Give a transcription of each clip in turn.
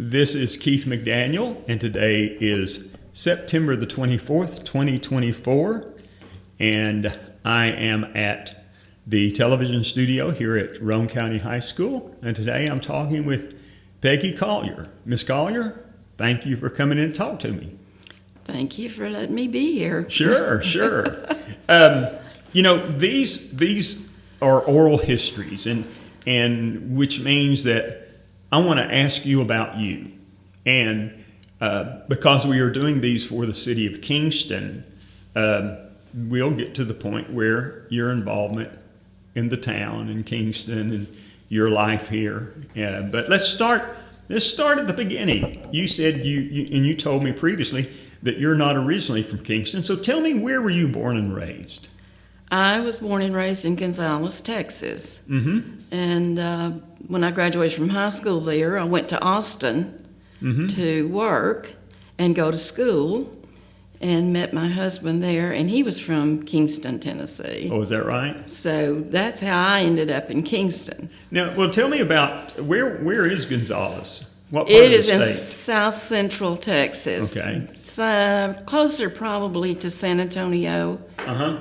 This is Keith McDaniel, and today is September the 24th, 2024, and I am at the television studio here at Roane County High School, and today I'm talking with Peggy Collier. Miss Collier, thank you for coming in to talk to me. Thank you for letting me be here. Sure. These are oral histories, and which means that I want to ask you about you. And because we are doing these for the city of Kingston, we'll get to the point where your involvement in the town in Kingston and your life here. But let's start at the beginning. You said you told me previously that you're not originally from Kingston. So tell me, where were you born and raised? I was born and raised in Gonzales, Texas. Mm-hmm. And when I graduated from high school there, I went to Austin to work and go to school and met my husband there, and he was from Kingston, Tennessee. Oh, is that right? So that's how I ended up in Kingston. Now, well, tell me about, where is Gonzales? What part It of the is in state? south central Texas. Okay. It's closer probably to San Antonio. Uh-huh.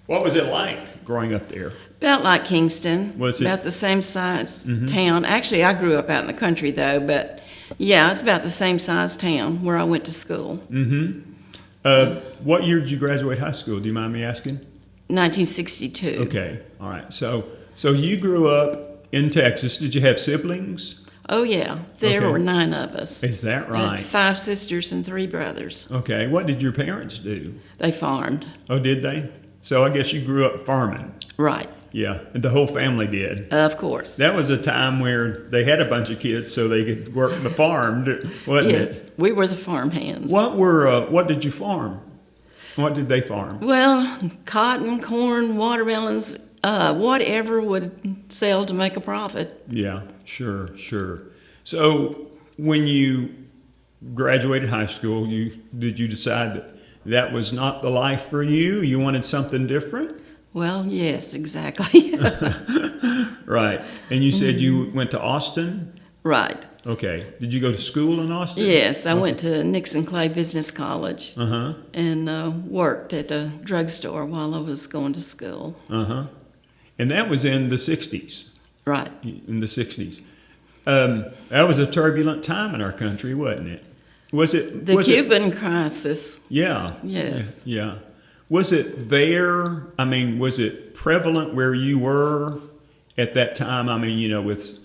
What was it like growing up there? About like Kingston. Was it? About the same size town. Actually, I grew up out in the country, though, but yeah, it's about the same size town where I went to school. Mm-hmm. What year did you graduate high school? Do you mind me asking? 1962. Okay. All right. So you grew up in Texas. Did you have siblings? Oh, yeah. There Okay. were 9 of us. Is that I had right? 5 sisters and 3 brothers. Okay. What did your parents do? They farmed. Oh, did they? So I guess you grew up farming. Right. Yeah. And the whole family did. Of course. That was a time where they had a bunch of kids so they could work the farm, wasn't Yes. it? We were the farm hands. What did you farm? What did they farm? Well, cotton, corn, watermelons, whatever would sell to make a profit. Yeah, sure. So when you graduated high school, did you decide that was not the life for you? You wanted something different? Well, yes, exactly. Right. And you said you went to Austin? Right. Okay. Did you go to school in Austin? Yes, I went to Nixon Clay Business College Uh-huh. and worked at a drugstore while I was going to school. Uh-huh. And that was in the 60s. Right. In the 60s. That was a turbulent time in our country, wasn't it? The Cuban crisis. Yeah. Yes. Yeah. Was it there? I mean, was it prevalent where you were at that time? I mean, with,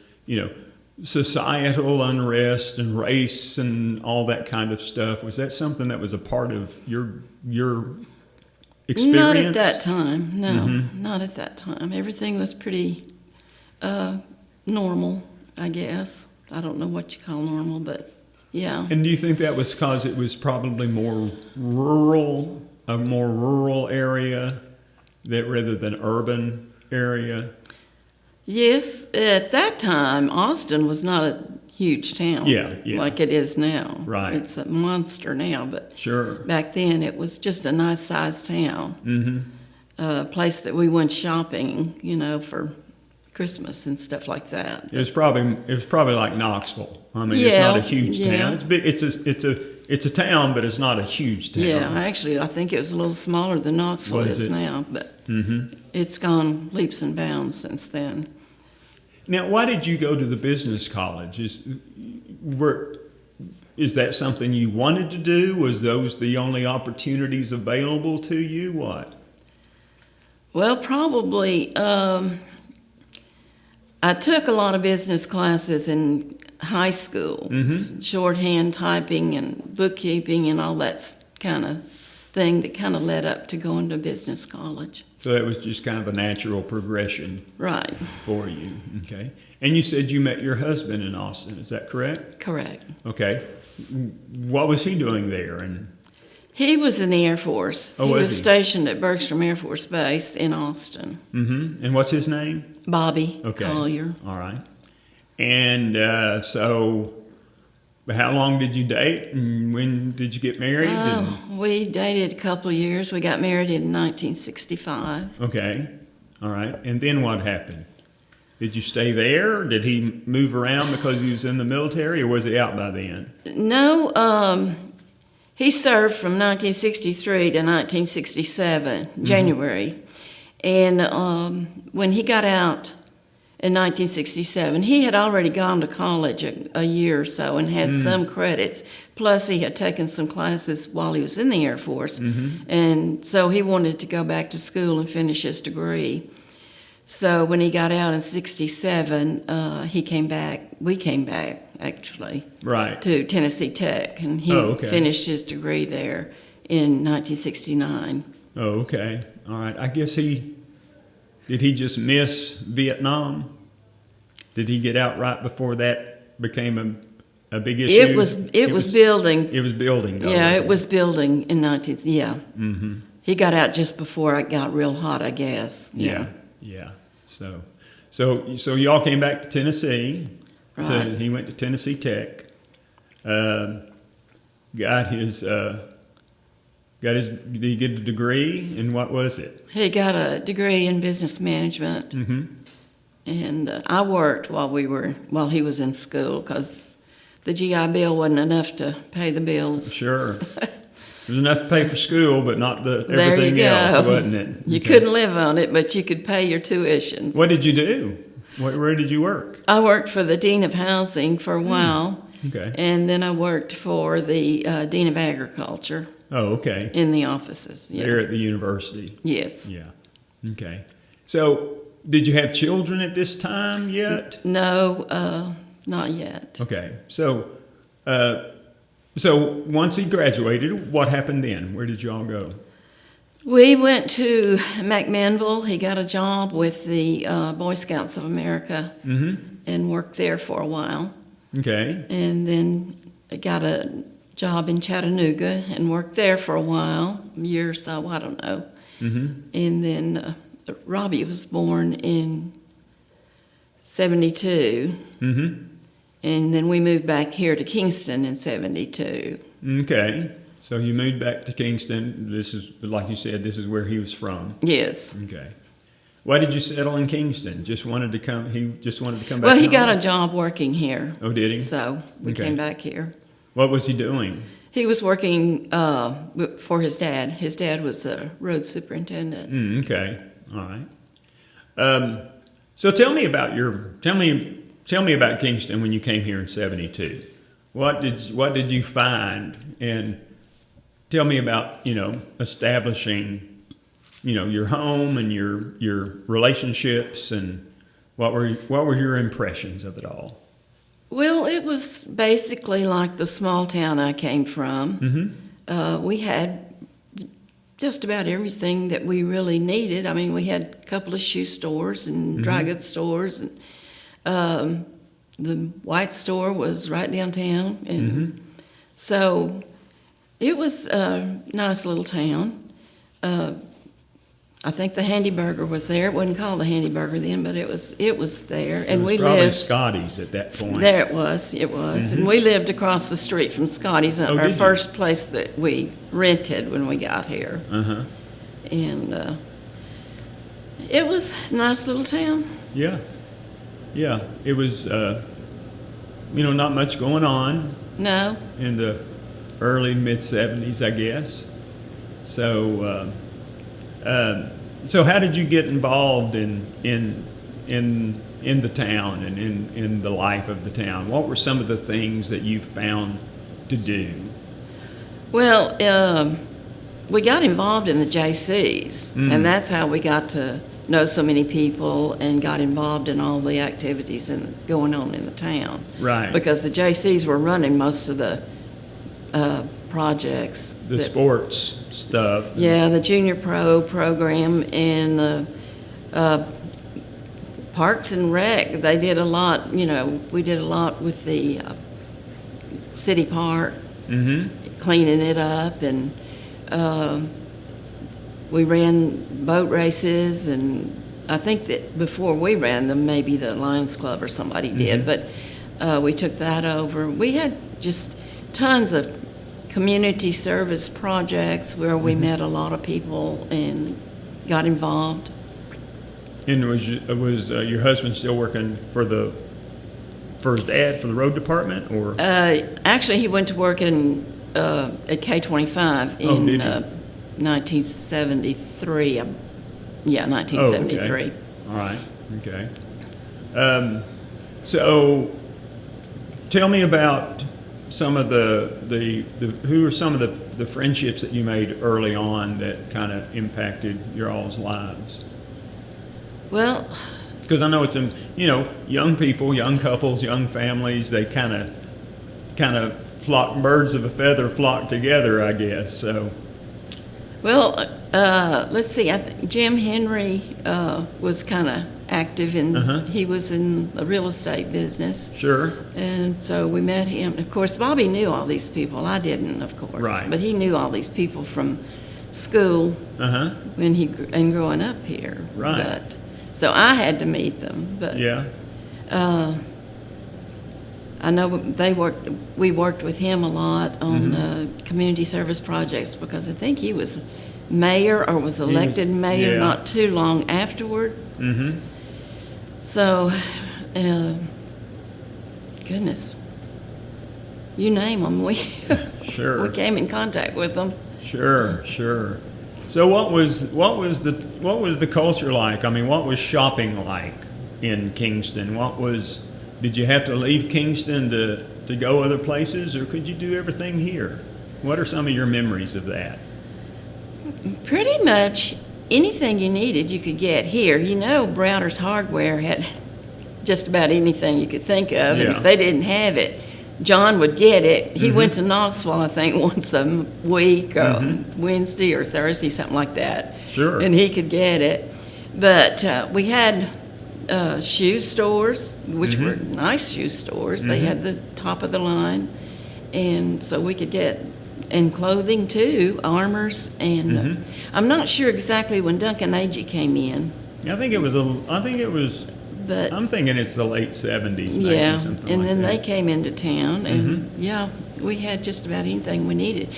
societal unrest and race and all that kind of stuff. Was that something that was a part of your experience? Not at that time. No, not at that time. Everything was pretty normal, I guess. I don't know what you call normal, but yeah. And do you think that was because it was probably a more rural area rather than urban area? Yes, at that time, Austin was not a huge town. Yeah. Like it is now. Right. It's a monster now, but Sure. back then it was just a nice sized town. Mm-hmm. A place that we went shopping, for Christmas and stuff like that. It was probably like Knoxville. I mean, it's Yeah, not a huge yeah. town. It's big. It's a town, but it's not a huge town. Yeah, actually, I think it was a little smaller than Knoxville Was is it? now, but it's gone leaps and bounds since then. Now, why did you go to the business college? Is that something you wanted to do? Was those the only opportunities available to you? What? Well, probably. I took a lot of business classes in high school, shorthand typing and bookkeeping and all that kind of thing that kind of led up to going to business college. So that was just kind of a natural progression Right. for you. Okay. And you said you met your husband in Austin. Is that correct? Correct. Okay. What was he doing there? And He was in the Air Force. Oh, he was was he? stationed at Bergstrom Air Force Base in Austin. And what's his name? Bobby Okay. Collier. All right. And so how long did you date, and when did you get married? We dated a couple of years. We got married in 1965. Okay. All right. And then what happened? Did you stay there? Did he move around because he was in the military, or was he out by then? No, he served from 1963 to 1967, January. And when he got out in 1967, he had already gone to college a year or so and had some credits. Plus, he had taken some classes while he was in the Air Force. And so he wanted to go back to school and finish his degree. So when he got out in 67, he came back. We came back, actually, Right. to Tennessee Tech. And he finished his degree there in 1969. Oh, okay. All right. I guess did he just miss Vietnam? Did he get out right before that became a big issue? It was building. It was building, though. Yeah, it was building in 19. Yeah. Mm-hmm. He got out just before it got real hot, I guess. Yeah. So y'all came back to Tennessee. Right. He went to Tennessee Tech. Did he get a degree, and what was it? He got a degree in business management, and I worked while he was in school because the GI Bill wasn't enough to pay the bills. Sure, it was enough to pay for school, but not There everything you go. else, wasn't it? You couldn't live on it, but you could pay your tuitions. What did you do? Where did you work? I worked for the Dean of Housing for a while, Okay. and then I worked for the Dean of Agriculture. Oh, okay. In the offices, yeah. There at the university. Yes. Yeah. Okay. So, did you have children at this time yet? No, not yet. Okay. So once he graduated, what happened then? Where did y'all go? We went to McDaniel. He got a job with the Boy Scouts of America and worked there for a while. Okay. And then got a job in Chattanooga and worked there for a while, a year or so, I don't know. And then Robbie was born in 72. And then we moved back here to Kingston in 72. Okay. So you moved back to Kingston. This is, like you said, this is where he was from. Yes. Okay. Why did you settle in Kingston? He just wanted to come back Well, he home? got a job working here. Oh, did he? So we came back here. What was he doing? He was working for his dad. His dad was the road superintendent. Okay. All right. So tell me about Kingston when you came here in 72. What did you find? And tell me about, establishing, your home and your relationships, and what were your impressions of it all? Well, it was basically like the small town I came from. We had just about everything that we really needed. I mean, we had a couple of shoe stores and dry goods stores, and the white store was right downtown, and so it was a nice little town. I think the Handy Burger was there. It wasn't called the Handy Burger then, but it was there. And we probably lived Scotty's at that point. There it was, and we lived across the street from Scotty's. Oh, our did first place that we rented when we got here. And it was a nice little town. Yeah. It was, not much going on. No. In the early mid 70s, I guess. So how did you get involved in the town and in the life of the town? What were some of the things that you found to do? Well, we got involved in the JCs, and that's how we got to know so many people and got involved in all the activities going on in the town. Right. Because the JCs were running most of the projects. The sports stuff. Yeah, the Junior Pro program and the Parks and Rec. They did a lot, we did a lot with the city park, cleaning it up, and we ran boat races, and I think that before we ran them, maybe the Lions Club or somebody did, but we took that over. We had just tons of community service projects where we met a lot of people and got involved. And was your husband still working for his dad for the road department, or? Actually, he went to work at K-25 in did he? 1973. Yeah, Oh, 1973. okay. All right. Okay. So, tell me about some of who are some of the friendships that you made early on that kind of impacted your all's lives? Well, Because I know it's young people, young couples, young families. They kind of flock, birds of a feather flock together, I guess. So. well, let's see. Jim Henry was kind of active he was in the real estate business. Sure. And so we met him. Of course, Bobby knew all these people. I didn't, of course. Right. But he knew all these people from school and growing up here. Right. So I had to meet them. But Yeah. I know we worked with him a lot on community service projects because I think he was mayor or was elected mayor not too long afterward. Mm-hmm. So, goodness, you name them, we Sure. we came in contact with them. Sure. So what was the culture like? I mean, what was shopping like in Kingston? Did you have to leave Kingston to go other places, or could you do everything here? What are some of your memories of that? Pretty much anything you needed you could get here. Browder's Hardware had just about anything you could think of, and if they didn't have it, John would get it. He went to Knoxville, I think, once a week, Wednesday or Thursday, something like that. Sure. And he could get it. But we had shoe stores, which were nice shoe stores. They had the top of the line, and so we could get, and clothing too, armors, and I'm not sure exactly when Duncan Agee came in. I think it was But I'm thinking it's the late 70s, maybe, yeah, something and like then that. they came into town, and we had just about anything we needed.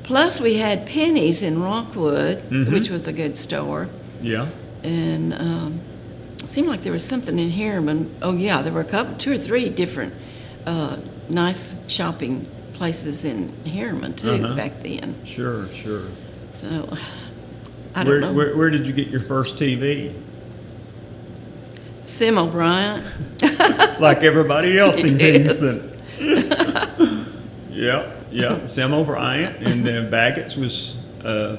Plus, we had Penny's in Rockwood, which was a good store, Yeah. and it seemed like there was something in Harriman. Oh yeah, there were two or three different nice shopping places in Harriman too back then. Sure. So I don't know. Where did you get your first TV? Sim O'Brien. Like everybody else in Yes. Kingston. Yeah. Sam O'Brien, and then Baggett's was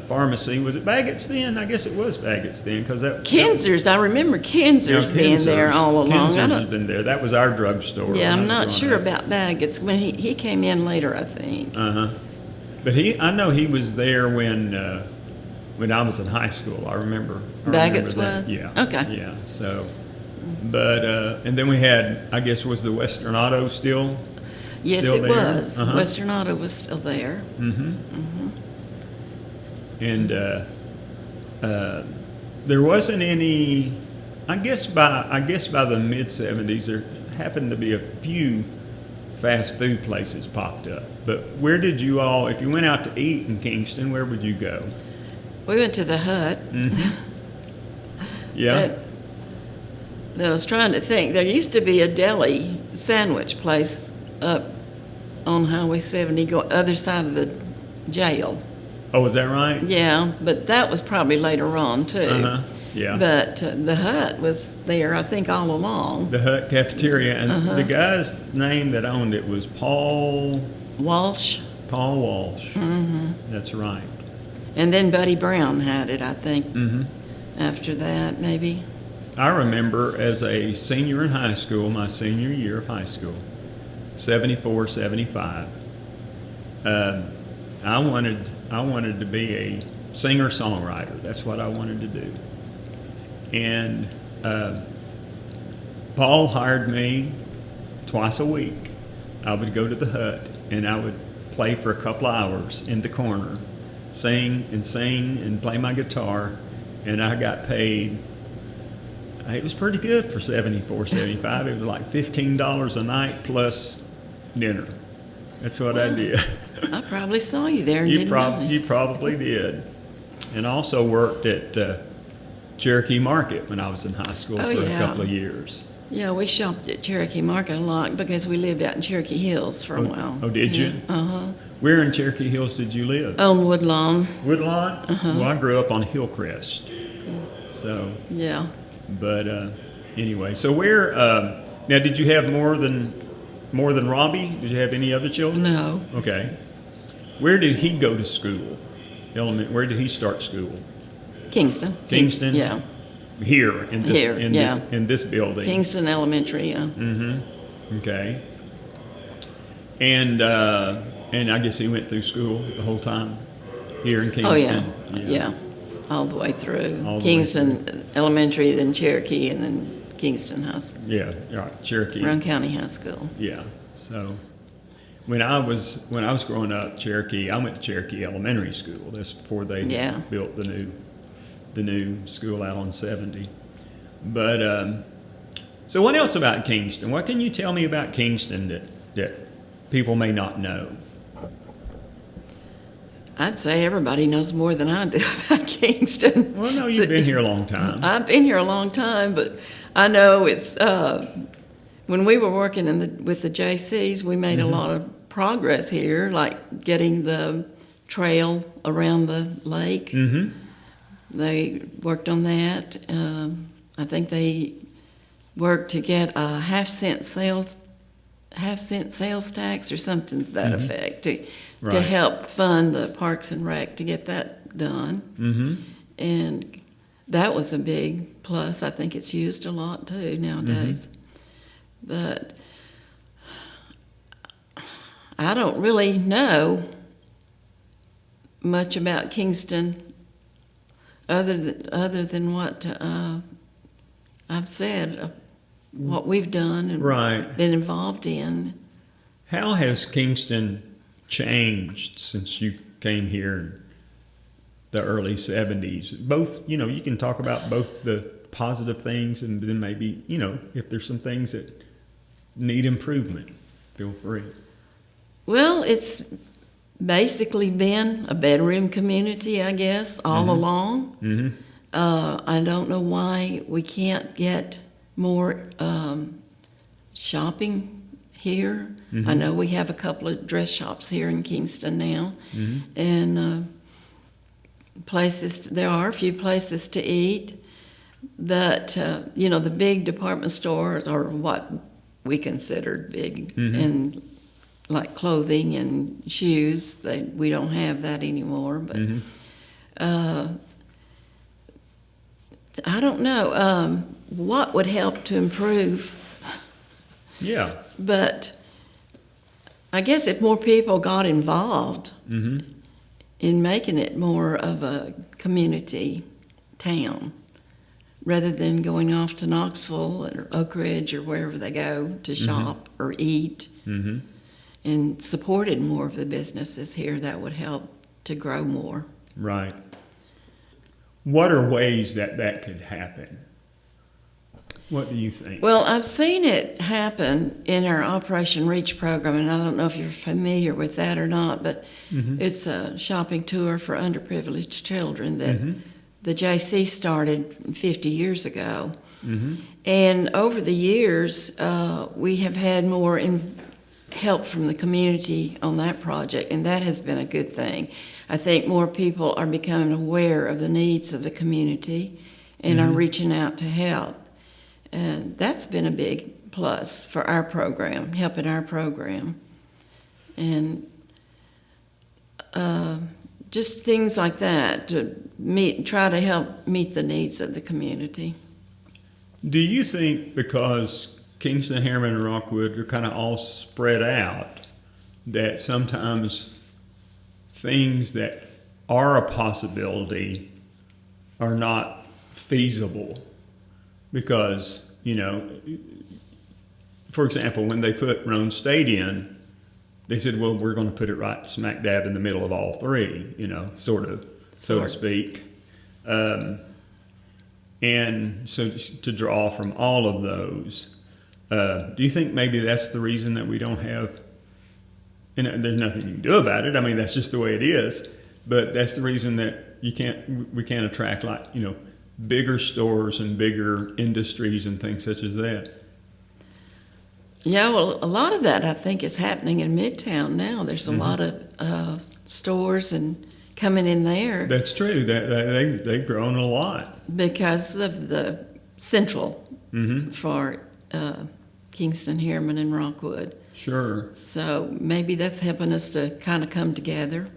pharmacy. Was it Baggett's then? I guess it was Baggett's then, because that. Kinzer's. I remember Kinzer's being there all along. Kinzer's has been there. That was our drugstore. Yeah, when I I'm was not growing sure up. about Baggett's. When he came in later, I think. But I know he was there when I was in high school. I remember Baggett's that. was? Yeah. Okay. Yeah. So, but and then we had, I guess, was the Western Auto still? Yes, Still it there? was. Uh-huh. Western Auto was still there. And there wasn't any. I guess by the mid '70s, there happened to be a few fast food places popped up. But where did you all, if you went out to eat in Kingston, where would you go? We went to the Hut. Yeah. I was trying to think. There used to be a deli sandwich place up on Highway 70, other side of the jail. Oh, is that right? Yeah, but that was probably later on too. Yeah. But the Hut was there, I think, all along. The Hut cafeteria, and the guy's name that owned it was Paul Walsh. Walsh. That's right. And then Buddy Brown had it, I think, after that, maybe. I remember as a senior in high school, my senior year of high school, 74, 75, I wanted to be a singer-songwriter. That's what I wanted to do. And Paul hired me twice a week. I would go to the Hut, and I would play for a couple of hours in the corner, sing and play my guitar, and I got paid. It was pretty good for 74, 75. It was like $15 a night plus dinner. That's what I did. I probably saw you there and You didn't know. probably did. And also worked at Cherokee Market when I was in high school Oh, for a yeah. couple of years. Yeah, we shopped at Cherokee Market a lot because we lived out in Cherokee Hills for a while. Oh, did you? Uh-huh. Where in Cherokee Hills did you live? On Woodlawn. Woodlawn? Well, I grew up on Hillcrest. So, Yeah. but anyway, so where? Now, did you have more than Robbie? Did you have any other children? No. Okay. Where did he go to school? Where did he start school? Kingston. Kingston? Yeah. Here in this Here, yeah. in this building. Kingston Elementary, yeah. Okay. And I guess he went through school the whole time here in Kingston. Oh, yeah. All the way through. All the way Kingston Elementary, then Cherokee, and then Kingston High School. Yeah, right, Cherokee. Roane County High School. Yeah. So when I was growing up, Cherokee, I went to Cherokee Elementary School. That's before they Yeah. built the new school out on 70. But so what else about Kingston? What can you tell me about Kingston that people may not know? I'd say everybody knows more than I do about Kingston. Well, no, you've been here a long time. I've been here a long time, but I know it's when we were working with the JCs, we made a lot of progress here, like getting the trail around the lake. Mm-hmm. They worked on that. I think they worked to get a half-cent sales tax or something to that effect to Right. help fund the Parks and Rec to get that done. Mm-hmm. And that was a big plus. I think it's used a lot too nowadays. But I don't really know much about Kingston other than what I've said, what we've done and Right. been involved in. How has Kingston changed since you came here in the early 70s? Both, you can talk about both the positive things and then maybe, if there's some things that need improvement, feel free. Well, it's basically been a bedroom community, I guess, all along. Mm-hmm. I don't know why we can't get more shopping here. I know we have a couple of dress shops here in Kingston now, and there are a few places to eat, but the big department stores are what we considered big, and like clothing and shoes, we don't have that anymore. But I don't know what would help to improve. Yeah. But I guess if more people got involved in making it more of a community town, rather than going off to Knoxville or Oak Ridge or wherever they go to shop or eat, and supported more of the businesses here, that would help to grow more. Right. What are ways that could happen? What do you think? Well, I've seen it happen in our Operation Reach program, and I don't know if you're familiar with that or not, but it's a shopping tour for underprivileged children that the JC started 50 years ago. And over the years, we have had more help from the community on that project, and that has been a good thing. I think more people are becoming aware of the needs of the community and are reaching out to help. And that's been a big plus for our program, helping our program. And just things like that to try to help meet the needs of the community. Do you think because Kingston, Harriman, and Rockwood are kind of all spread out, that sometimes things that are a possibility are not feasible? Because, for example, when they put Roane State in, they said, well, we're going to put it right smack dab in the middle of all three, sort of, so to speak. And so to draw from all of those, do you think maybe that's the reason that we don't have, and there's nothing you can do about it, I mean, that's just the way it is, but that's the reason that we can't attract, like, bigger stores and bigger industries and things such as that. Yeah, well, a lot of that I think is happening in Midtown now. There's a lot of stores and coming in there That's true. They've grown a lot. because of the central for Kingston, Harriman, and Rockwood. Sure. So maybe that's helping us to kind of come together.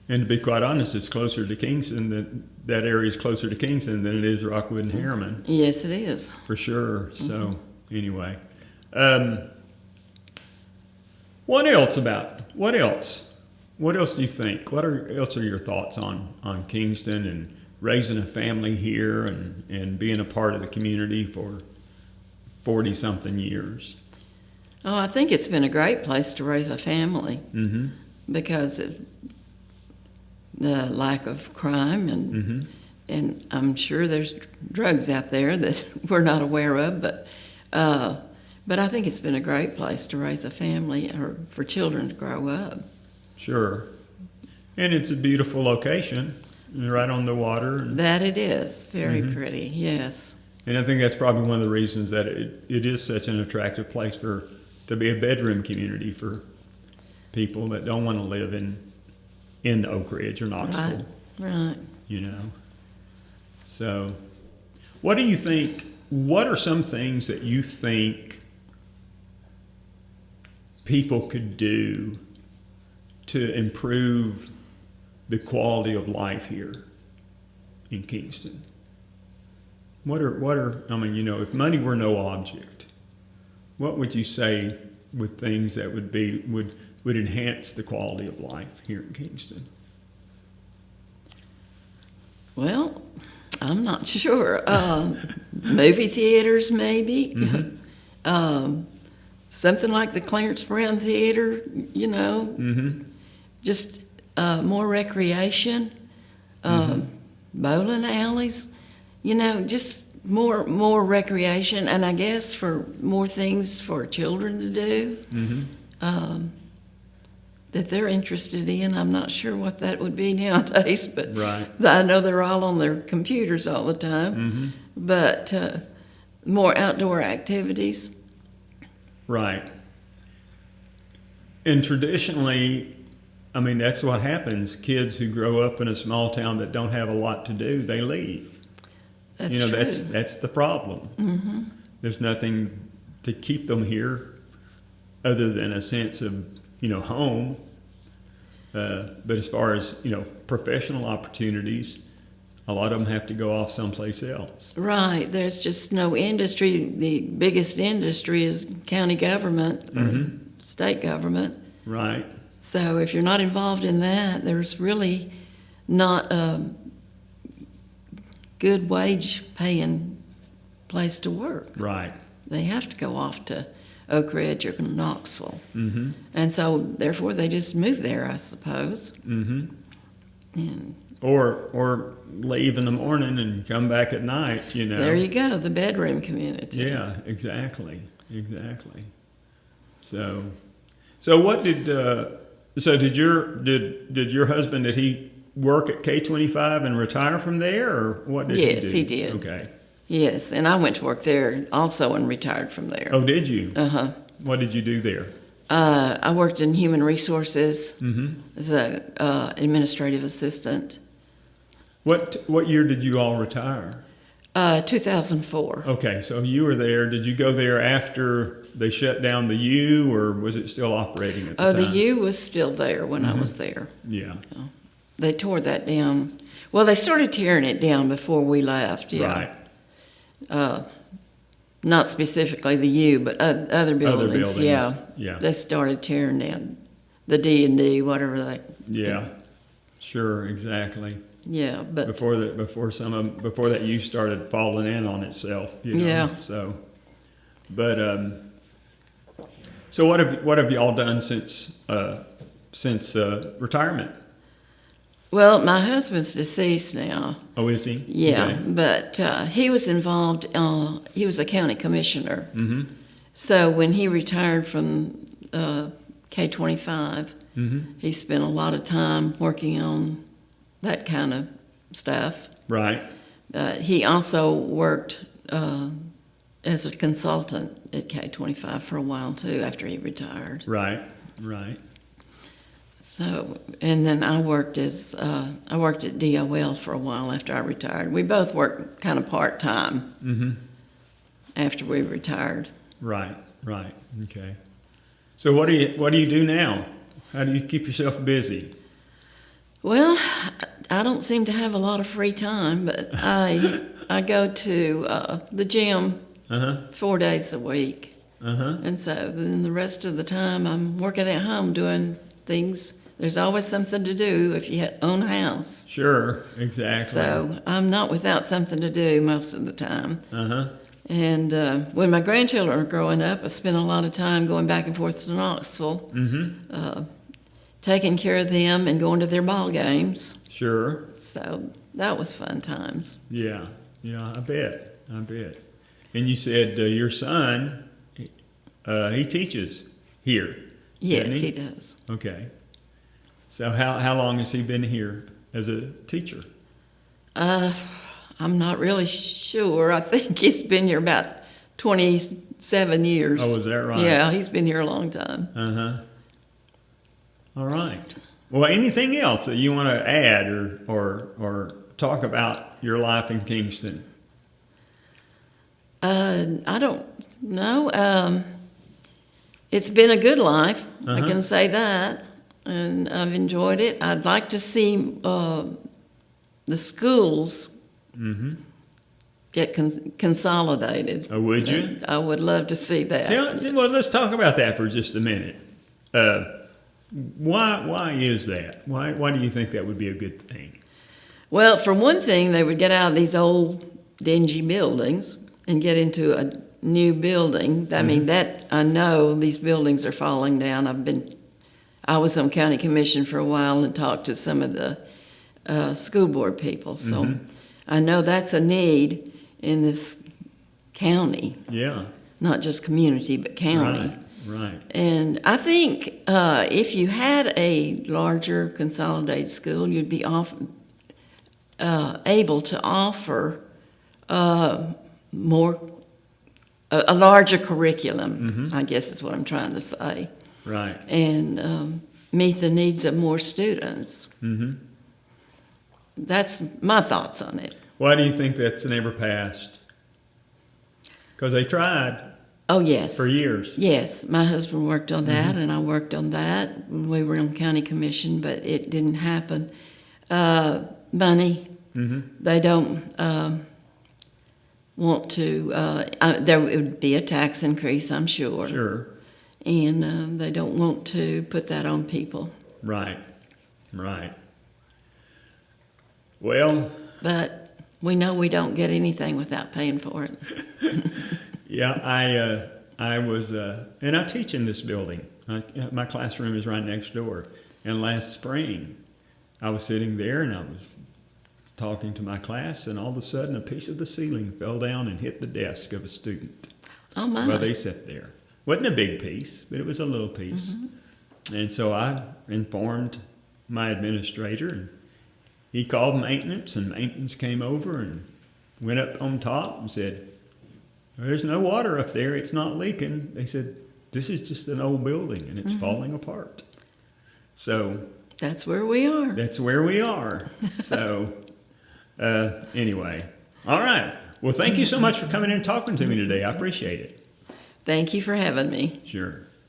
And to be quite honest, it's closer to Kingston. That area is closer to Kingston than it is Rockwood and Harriman, Yes, it is. for sure. So anyway, what else? What else do you think? Else are your thoughts on Kingston and raising a family here and being a part of the community for 40-something years? Oh, I think it's been a great place to raise a family Mm-hmm. because of the lack of crime and I'm sure there's drugs out there that we're not aware of, but I think it's been a great place to raise a family or for children to grow up. Sure. And it's a beautiful location, right on the water. That it is. Very pretty, yes. And I think that's probably one of the reasons that it is such an attractive place to be a bedroom community for people that don't want to live in Oak Ridge or Knoxville. Right. You know. So, what do you think? What are some things that you think people could do to improve the quality of life here in Kingston? What are I mean, if money were no object, what would you say with things that would enhance the quality of life here in Kingston? Well, I'm not sure. Movie theaters, maybe. Something like the Clarence Brown Theater, just more recreation, bowling alleys, just more recreation, and I guess for more things for children to do that they're interested in. I'm not sure what that would be nowadays, but Right. I know they're all on their computers all the time. But more outdoor activities. Right. And traditionally, I mean, that's what happens. Kids who grow up in a small town that don't have a lot to do, they leave. That's true. That's the problem. There's nothing to keep them here other than a sense of, home. But as far as, professional opportunities, a lot of them have to go off someplace else. Right. There's just no industry. The biggest industry is county government or state government. Right. So if you're not involved in that, there's really not a good wage paying place to work. Right. They have to go off to Oak Ridge or Knoxville. And so therefore they just move there, I suppose. And Or leave in the morning and come back at night, there you go, the bedroom community. Yeah, exactly. So what did your husband, did he work at K25 and retire from there, or what did he do? Yes, he did. Okay. Yes, and I went to work there also and retired from there. Oh, did you? Uh-huh. What did you do there? I worked in human resources as an administrative assistant. What year did you all retire? 2004. Okay, so you were there. Did you go there after they shut down the U, or was it still operating at the time? The U was still there when I was there. Yeah. They tore that down. Well, they started tearing it down before we left, yeah. Right. Not specifically the U, but other buildings, yeah. Yeah. They started tearing down the D&D, whatever they... Yeah. Sure, exactly. Yeah, but... Before that U started falling in on itself, Yeah. So, but so what have y'all done since retirement? Well, my husband's deceased now. Oh, is he? Yeah, Okay. but he was involved. He was a county commissioner. So when he retired from K25, he spent a lot of time working on that kind of stuff. Right. he also worked as a consultant at K-25 for a while too after he retired. Right, right. So, and then I worked at DOL for a while after I retired. We both worked kind of part-time after we retired. Right, right. Okay. So what do you do now? How do you keep yourself busy? Well, I don't seem to have a lot of free time, but I go to the gym 4 days a week. And so then the rest of the time I'm working at home doing things. There's always something to do if you own a house. Sure, exactly. So I'm not without something to do most of the time. And when my grandchildren are growing up, I spend a lot of time going back and forth to Knoxville, taking care of them and going to their ball games. Sure. So that was fun times. Yeah, I bet. And you said your son, he teaches here. Yes, he does. Okay. So how long has he been here as a teacher? I'm not really sure. I think he's been here about 27 years. Oh, is that right? Yeah, he's been here a long time. All right. Well, anything else that you want to add or talk about your life in Kingston? I don't know. It's been a good life. I can say that. And I've enjoyed it. I'd like to see the schools get consolidated. Oh, would you? I would love to see that. Well, let's talk about that for just a minute. Why is that? Why do you think that would be a good thing? Well, for one thing, they would get out of these old dingy buildings and get into a new building. I mean, that I know these buildings are falling down. I was on county commission for a while and talked to some of the school board people. So I know that's a need in this county. Yeah. Not just community, but county. Right. And I think if you had a larger consolidated school, you'd be able to offer a larger curriculum, I guess is what I'm trying to say. Right. And meet the needs of more students. That's my thoughts on it. Why do you think that's never passed? Because they tried. Oh, yes. For years. Yes. My husband worked on that, and I worked on that when we were on county commission, but it didn't happen. Money. They don't want to. There would be a tax increase, I'm sure. Sure. And they don't want to put that on people. Right. Well. But we know we don't get anything without paying for it. Yeah, I was, and I teach in this building. My classroom is right next door. And last spring, I was sitting there and I was talking to my class, and all of a sudden a piece of the ceiling fell down and hit the desk of a student. Oh, my. Well, they sat there. Wasn't a big piece, but it was a little piece. And so I informed my administrator, and he called maintenance, and maintenance came over and went up on top and said, "There's no water up there. It's not leaking." They said, "This is just an old building, and it's falling apart." So that's where we are. That's where we are. So anyway, all right. Well, thank you so much for coming in and talking to me today. I appreciate it. Thank you for having me. Sure.